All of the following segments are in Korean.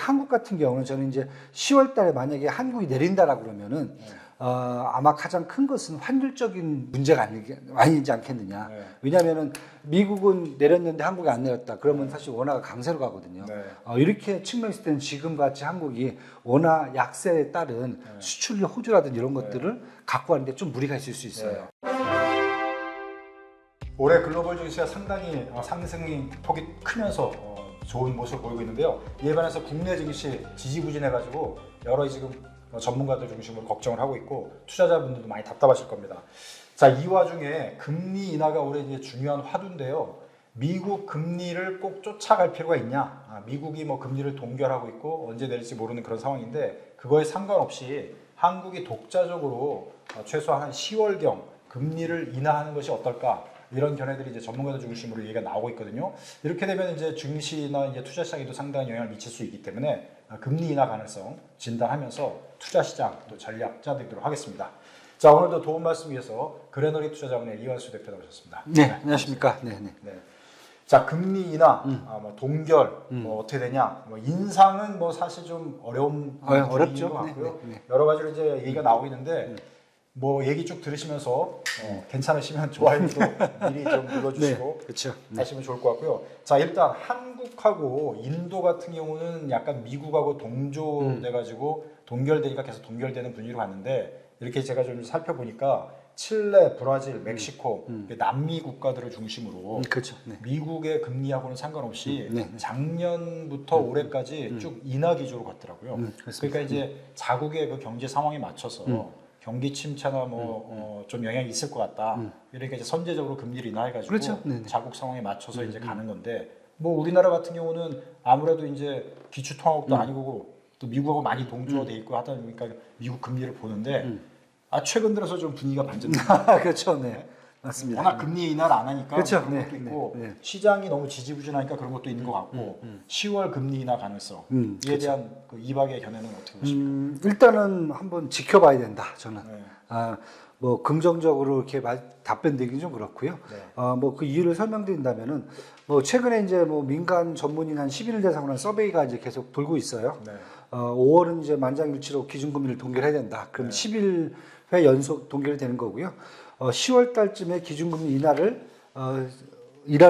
한국 같은 경우는 저는 이제 10월 달에 만약에 한국이 내린다라 그러면은 아마 가장 큰 것은 환율적인 문제가 아니지 않겠느냐. 네. 왜냐하면은 미국은 내렸는데 한국이 안 내렸다. 그러면 사실 원화가 강세로 가거든요. 네. 이렇게 측면에서 때는 지금 같이 한국이 원화 약세에 따른 수출료 호조라든지 이런 것들을 갖고 가는데 좀 무리가 있을 수 있어요. 올해 글로벌 증시가 상당히 상승이 폭이 크면서 좋은 모습을 보이고 있는데요. 이에 반해서 국내 증시 지지부진해가지고 여러 지금 전문가들 중심으로 걱정을 하고 있고 투자자분들도 많이 답답하실 겁니다. 자, 이 와중에 금리 인하가 올해 이제 중요한 화두인데요. 미국 금리를 꼭 쫓아갈 필요가 있냐? 미국이 뭐 금리를 동결하고 있고 언제 내릴지 모르는 그런 상황인데 그거에 상관없이 한국이 독자적으로 최소한 한 10월경 금리를 인하하는 것이 어떨까? 이런 견해들이 이제 전문가들 중심으로 얘기가 나오고 있거든요. 이렇게 되면 이제 증시나 이제 투자 시장에도 상당한 영향을 미칠 수 있기 때문에 금리 인하 가능성 진단하면서 투자 시장 또 전략 짜드리도록 하겠습니다. 자, 오늘도 도움 말씀 위해서 그레너리 투자자문의 이완수 대표 나오셨습니다. 네, 안녕하십니까. 네. 자, 금리 인하, 뭐 동결, 뭐 어떻게 되냐, 뭐 인상은 뭐 사실 좀 어렵죠. 것 같고요. 네. 여러 가지로 이제 얘기가 나오고 있는데. 뭐 얘기 쭉 들으시면서 괜찮으시면 좋아요도 미리 좀 눌러주시고 그렇죠. 하시면 좋을 것 같고요. 자, 일단 한국하고 인도 같은 경우는 약간 미국하고 동조돼가지고 동결되니까 계속 동결되는 분위기로 갔는데 이렇게 제가 좀 살펴보니까 칠레, 브라질, 멕시코 남미 국가들을 중심으로 그렇죠. 미국의 금리하고는 상관없이 작년부터 올해까지 쭉 인하 기조로 갔더라고요. 그러니까 이제 자국의 그 경제 상황에 맞춰서 경기 침체나 좀 영향이 있을 것 같다. 그러니까 이제 선제적으로 금리를 인하해가지고 그렇죠. 자국 상황에 맞춰서 이제 가는 건데 뭐 우리나라 같은 경우는 아무래도 이제 기축통화국도 아니고 또 미국하고 많이 동조돼 있고 하다 보니까 미국 금리를 보는데 최근 들어서 좀 분위기가 반전됩니다. 그렇죠. 네. 맞습니다. 워낙 금리 인하를 안 하니까 그렇죠. 그런 것도 있고 시장이 너무 지지부진하니까 그런 것도 있는 것 같고 10월 금리 인하 가능성 이에 대한 그 이박의 견해는 어떻게 보십니까? 일단은 한번 지켜봐야 된다. 저는 뭐 긍정적으로 이렇게 답변드리긴 좀 그렇고요. 뭐 그 이유를 설명드린다면은 뭐 최근에 이제 뭐 민간 전문인 한 11일 대상으로 한 서베이가 이제 계속 돌고 있어요. 5월은 이제 만장일치로 기준금리를 동결해야 된다. 그럼 11회 연속 동결이 되는 거고요. 10월 달쯤에 기준금리 인하를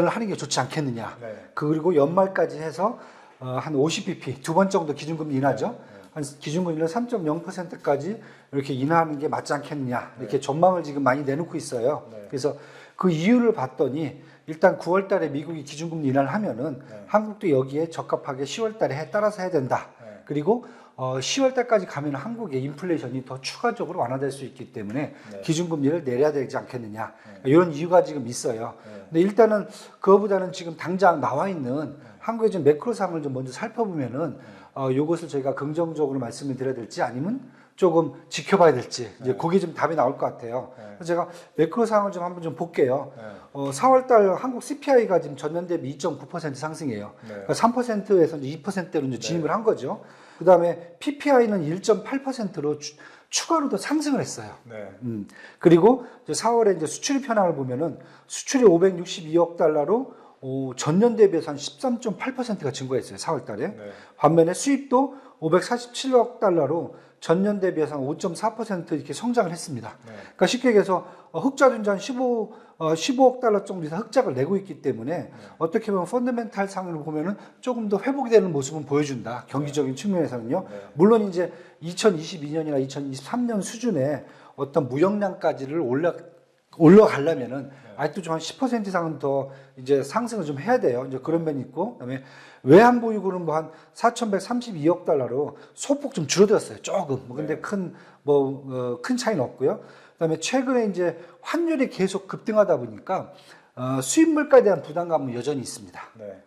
하는 게 좋지 않겠느냐. 그리고 연말까지 해서 한 50bp 두 번 정도 기준금리 인하죠. 한 기준금리를 3.0%까지 이렇게 인하하는 게 맞지 않겠느냐. 이렇게 전망을 지금 많이 내놓고 있어요. 그래서 그 이유를 봤더니 일단 9월 달에 미국이 기준금리 인하를 하면은 한국도 여기에 적합하게 10월 달에 따라서 해야 된다. 그리고 10월 달까지 가면 한국의 인플레이션이 더 추가적으로 완화될 수 있기 때문에 기준금리를 내려야 되지 않겠느냐. 이런 이유가 지금 있어요. 근데 일단은 그거보다는 지금 당장 나와 있는 한국의 좀 매크로 상황을 좀 먼저 살펴보면은 이것을 저희가 긍정적으로 말씀을 드려야 될지 아니면 조금 지켜봐야 될지 이제 그게 좀 답이 나올 것 같아요. 그래서 제가 매크로 상황을 좀 한번 좀 볼게요. 4월달 한국 CPI가 지금 전년 대비 2.9% 상승해요. 그러니까 3%에서 2%대로 이제 진입을 한 거죠. 그 다음에 PPI는 1.8%로 추가로 더 상승을 했어요. 그리고 이제 4월에 이제 수출 현황을 보면은 수출이 562억 달러로 전년 대비해서 한 13.8%가 증가했어요. 4월 달에. 반면에 수입도 547억 달러로 전년 대비해서 한 5.4% 이렇게 성장을 했습니다. 그러니까 쉽게 얘기해서 흑자도 이제 한 15억 달러 정도 이상 흑자를 내고 있기 때문에 어떻게 보면 펀더멘탈 상으로 보면은 조금 더 회복이 되는 모습은 보여준다. 경기적인 측면에서는요. 물론 이제 2022년이나 2023년 수준의 어떤 무역량까지를 올라가려면은 아직도 좀 한 10% 이상은 더 이제 상승을 좀 해야 돼요. 이제 그런 면이 있고, 그다음에 외환 보유고는 뭐 한 4,132억 달러로 소폭 좀 줄어들었어요. 조금. 뭐 근데 큰 차이는 없고요. 그다음에 최근에 이제 환율이 계속 급등하다 보니까 수입 물가에 대한 부담감은 여전히 있습니다.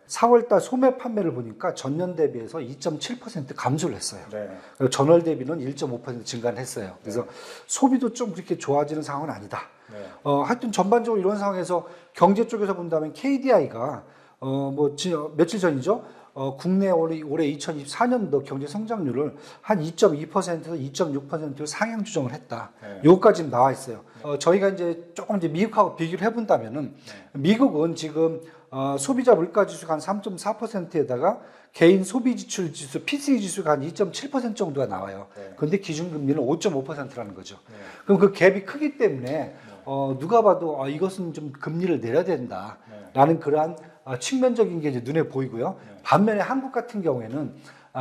4월달 소매 판매를 보니까 전년 대비해서 2.7% 감소를 했어요. 그리고 전월 대비는 1.5% 증가를 했어요. 그래서 소비도 좀 그렇게 좋아지는 상황은 아니다. 하여튼 전반적으로 이런 상황에서 경제 쪽에서 본다면 KDI가 며칠 전이죠. 국내 올해 2024년도 경제 성장률을 한 2.2%에서 2.6%로 상향 조정을 했다. 네. 요거까지 나와 있어요. 저희가 이제 조금 이제 미국하고 비교를 해본다면은 미국은 지금 소비자 물가 지수가 한 3.4%에다가 개인 소비 지출 지수, PCE 지수가 한 2.7% 정도가 나와요. 네. 그런데 기준금리는 5.5%라는 거죠. 네. 그럼 그 갭이 크기 때문에 누가 봐도 이것은 좀 금리를 내려야 된다라는 그러한 측면적인 게 이제 눈에 보이고요. 반면에 한국 같은 경우에는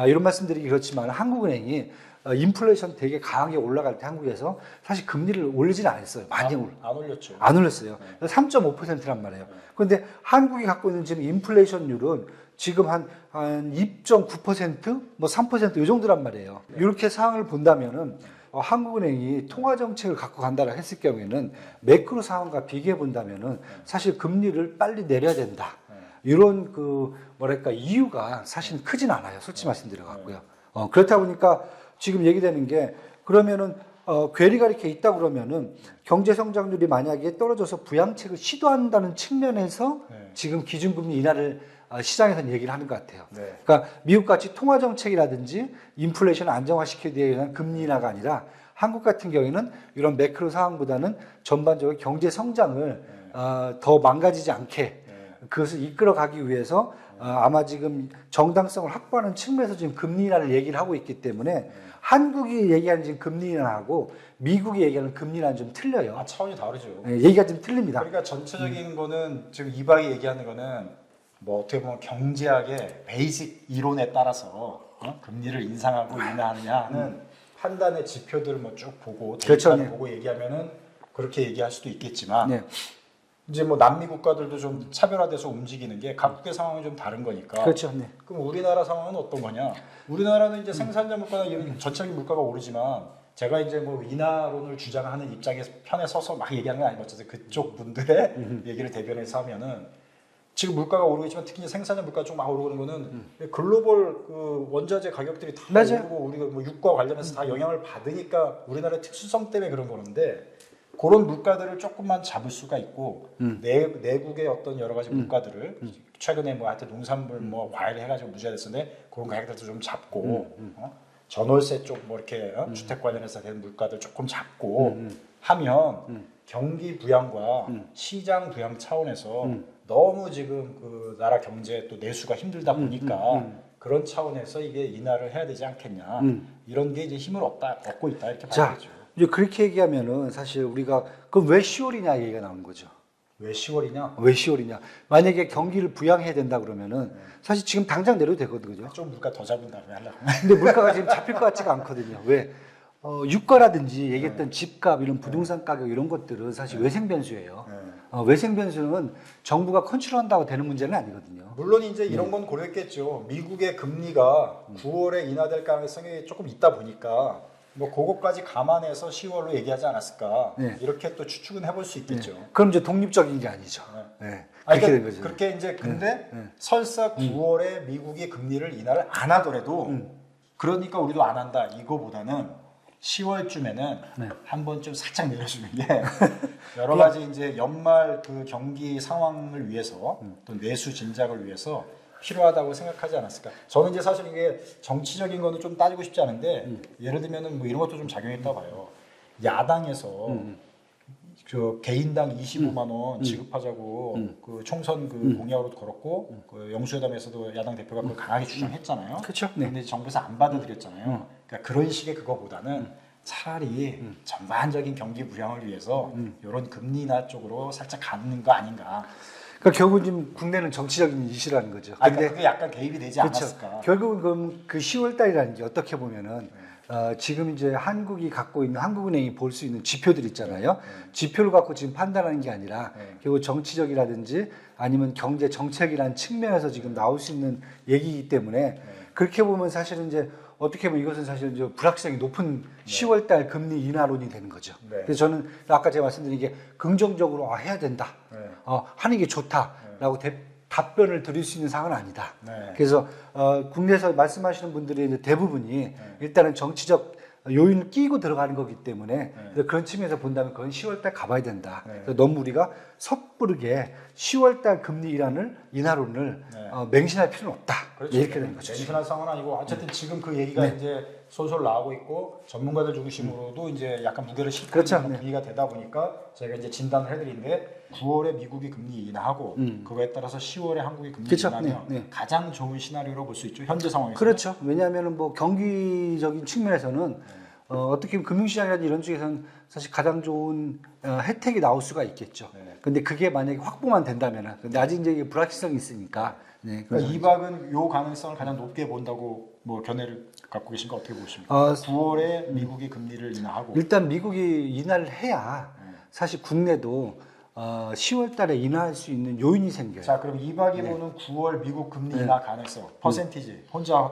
이런 말씀드리기 그렇지만 한국은행이 인플레이션 되게 강하게 올라갈 때 한국에서 사실 금리를 올리지는 않았어요. 많이 안 올렸죠. 안 올렸어요. 3.5%란 말이에요. 그런데 한국이 갖고 있는 지금 인플레이션율은 지금 한 2.9%, 뭐 3%이 정도란 말이에요. 이렇게 상황을 본다면은 한국은행이 통화 정책을 갖고 간다라 했을 경우에는 매크로 상황과 비교해 본다면은 사실 금리를 빨리 내려야 된다. 이런 그 뭐랄까 이유가 사실 크진 않아요. 솔직히 말씀드려 갖고요. 그렇다 보니까 지금 얘기되는 게 그러면은 괴리가 이렇게 있다 그러면은 경제 성장률이 만약에 떨어져서 부양책을 시도한다는 측면에서 지금 기준금리 인하를 시장에서는 얘기를 하는 것 같아요. 네. 그러니까 미국같이 통화 정책이라든지 인플레이션을 안정화시키기 위한 금리 인하가 아니라 한국 같은 경우에는 이런 매크로 상황보다는 전반적으로 경제 성장을 더 망가지지 않게 그것을 이끌어가기 위해서 아마 지금 정당성을 확보하는 측면에서 지금 금리 인하를 얘기를 하고 있기 때문에 한국이 얘기하는 지금 금리 인하하고 미국이 얘기하는 금리 인하는 좀 틀려요. 차원이 다르죠. 얘기가 좀 틀립니다. 그러니까 전체적인 거는 지금 이박이 얘기하는 거는 뭐 어떻게 보면 경제학의 베이직 이론에 따라서 금리를 인상하고 인하하느냐 하는 판단의 지표들을 뭐 쭉 보고 그렇죠. 데이터를 보고 얘기하면은 그렇게 얘기할 수도 있겠지만 네. 이제 뭐 남미 국가들도 좀 차별화돼서 움직이는 게 각국의 상황이 좀 다른 거니까. 그렇죠. 네. 그럼 우리나라 상황은 어떤 거냐? 우리나라는 이제 생산자 물가나 이런 전체적인 물가가 오르지만 제가 이제 뭐 인하론을 주장하는 입장에서 편에 서서 막 얘기하는 건 아니고 어쨌든 그쪽 분들의 얘기를 대변해서 하면은 지금 물가가 오르고 있지만 특히 이제 생산자 물가가 좀 막 오르는 거는 글로벌 그 원자재 가격들이 다 맞아요. 오르고 우리가 뭐 육과 관련해서 다 영향을 받으니까 우리나라의 특수성 때문에 그런 거는데 그런 물가들을 조금만 잡을 수가 있고 내국의 어떤 여러 가지 물가들을 최근에 뭐 하여튼 농산물 뭐 과일 해가지고 문제가 됐었는데 그런 가격들도 좀 잡고 전월세 쪽 뭐 이렇게 주택 관련해서 된 물가들 조금 잡고 하면 경기 부양과 시장 부양 차원에서 너무 지금 그 나라 경제 또 내수가 힘들다 보니까 그런 차원에서 이게 인하를 해야 되지 않겠냐 이런 게 이제 힘을 얻고 있다 이렇게 봐야 되죠. 이제 그렇게 얘기하면은 사실 우리가 그럼 왜 10월이냐 얘기가 나오는 거죠. 왜 10월이냐? 왜 10월이냐? 만약에 경기를 부양해야 된다 그러면은 사실 지금 당장 내려도 되거든요. 좀 물가 더 잡은 다음에 하려고. 근데 물가가 지금 잡힐 것 같지가 않거든요. 왜? 유가라든지 얘기했던 집값 이런 부동산 가격 이런 것들은 사실 외생 변수예요. 외생 변수는 정부가 컨트롤한다고 되는 문제는 아니거든요. 물론 이제 이런 건 고려했겠죠. 미국의 금리가 9월에 인하될 가능성이 조금 있다 보니까 뭐 그것까지 감안해서 10월로 얘기하지 않았을까 이렇게 또 추측은 해볼 수 있겠죠. 그럼 이제 독립적인 게 아니죠. 아니, 그렇게 된 거죠. 그렇게 이제 근데 설사 9월에 미국이 금리를 인하를 안 하더라도 그러니까 우리도 안 한다 이거보다는 10월쯤에는 한 번쯤 살짝 내려주는 게 여러 가지 이제 연말 그 경기 상황을 위해서 또 내수 진작을 위해서 필요하다고 생각하지 않았을까? 저는 이제 사실 이게 정치적인 거는 좀 따지고 싶지 않은데 예를 들면은 뭐 이런 것도 좀 작용했다 봐요. 야당에서 그 개인당 25만 원 지급하자고 그 총선 그 공약으로 걸었고 그 영수회담에서도 야당 대표가 그걸 강하게 주장했잖아요. 그렇죠. 근데 정부에서 안 받아들였잖아요. 그러니까 그런 식의 그거보다는 차라리 전반적인 경기 부양을 위해서 이런 금리 인하 쪽으로 살짝 가는 거 아닌가. 그러니까 결국 지금 국내는 정치적인 이슈라는 거죠. 근데 그게 약간 개입이 되지 않았을까? 결국은 그럼 그 10월 달이라는 게 어떻게 보면은 지금 이제 한국이 갖고 있는 한국은행이 볼 수 있는 지표들 있잖아요. 지표를 갖고 지금 판단하는 게 아니라 결국 정치적이라든지 아니면 경제 정책이라는 측면에서 지금 나올 수 있는 얘기이기 때문에 그렇게 보면 사실은 이제 어떻게 보면 이것은 사실 이제 불확실성이 높은 10월 달 금리 인하론이 되는 거죠. 그래서 저는 아까 제가 말씀드린 게 긍정적으로 해야 된다. 하는 게 좋다라고 답변을 드릴 수 있는 상황은 아니다. 그래서 국내에서 말씀하시는 분들이 이제 대부분이 일단은 정치적 요인을 끼고 들어가는 거기 때문에 그래서 그런 측면에서 본다면 그건 10월 달 가봐야 된다. 그래서 너무 우리가 섣부르게 10월달 금리 인하론을 네. 맹신할 필요는 없다. 그렇죠. 이렇게 되는 거죠. 맹신할 상황은 아니고 어쨌든 지금 그 얘기가 네. 이제 솔솔 나오고 있고 전문가들 중심으로도 이제 약간 무게를 싣고 그렇죠. 있는 네. 분위기가 되다 보니까 제가 이제 진단을 해드리는데 9월에 미국이 금리 인하하고 그거에 따라서 10월에 한국이 금리 그렇죠. 인하면 네. 가장 좋은 시나리오로 볼 수 있죠. 현재 상황에서. 그렇죠. 왜냐하면 뭐 경기적인 측면에서는 어떻게 보면 금융시장이라든지 이런 쪽에서는 사실 가장 좋은 혜택이 나올 수가 있겠죠. 네. 근데 그게 만약에 확보만 된다면은, 근데 아직 이제 이게 불확실성이 있으니까. 네. 그러니까 이박은 요 가능성을 가장 높게 본다고 뭐 견해를 갖고 계신가 어떻게 보십니까? 9월에 미국이 금리를 인하하고 일단 미국이 인하를 해야 사실 국내도 10월 달에 인하할 수 있는 요인이 생겨요. 자 그럼 이박이 보는 9월 미국 금리 인하 가능성 퍼센티지 혼자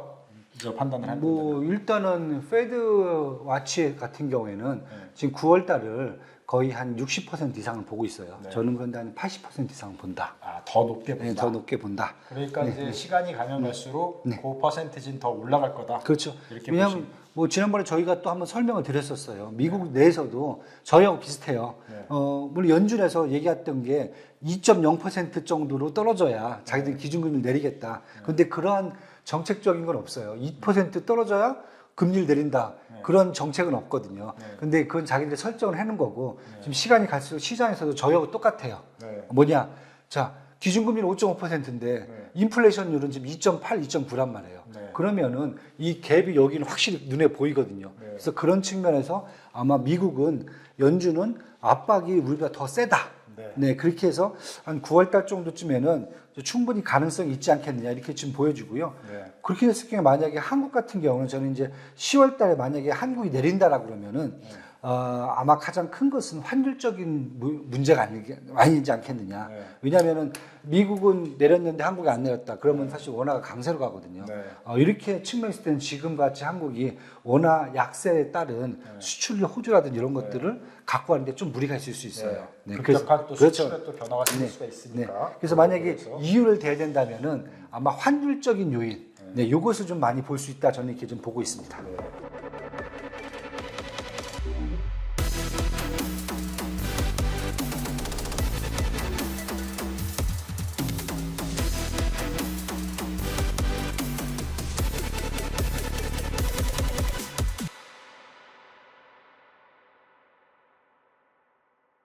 저 판단을 하는 뭐 일단은 페드 와치 같은 경우에는 지금 9월 달을 거의 한 60% 이상을 보고 있어요. 네. 저는 그런데 한 80% 이상을 본다. 더 높게 본다. 네, 더 높게 본다. 그러니까 이제 시간이 가면 갈수록 그 퍼센티지는 더 올라갈 거다. 그렇죠. 이렇게 왜냐하면 뭐 지난번에 저희가 또 한번 설명을 드렸었어요. 미국 내에서도 저희하고 비슷해요. 네. 물론 연준에서 얘기했던 게 2.0% 정도로 떨어져야 자기들 기준금리를 내리겠다. 근데 그러한 정책적인 건 없어요. 2% 떨어져야 금리를 내린다. 그런 정책은 없거든요. 근데 그건 자기들이 설정을 해놓은 거고 지금 시간이 갈수록 시장에서도 저희하고 똑같아요. 뭐냐? 자, 기준금리는 5.5%인데 인플레이션율은 지금 2.8, 2.9란 말이에요. 그러면은 이 갭이 여기는 확실히 눈에 보이거든요. 그래서 그런 측면에서 아마 미국은 연준은 압박이 우리보다 더 세다. 네, 그렇게 해서 한 9월 달 정도쯤에는 충분히 가능성이 있지 않겠느냐 이렇게 지금 보여지고요. 그렇게 됐을 경우에 만약에 한국 같은 경우는 저는 이제 10월 달에 만약에 한국이 내린다라 그러면은 아마 가장 큰 것은 환율적인 문제가 아니지 않겠느냐. 왜냐하면은 미국은 내렸는데 한국이 안 내렸다. 그러면 사실 원화가 강세로 가거든요. 이렇게 측면에서 때는 지금 같이 한국이 원화 약세에 따른 수출료 호조라든지 이런 것들을 갖고 가는데 좀 무리가 있을 수 있어요. 급격한 또 수출에 또 변화가 생길 수가 있으니까. 그래서 만약에 이유를 대야 된다면은 아마 환율적인 요인, 이것을 좀 많이 볼 수 있다. 저는 이렇게 좀 보고 있습니다.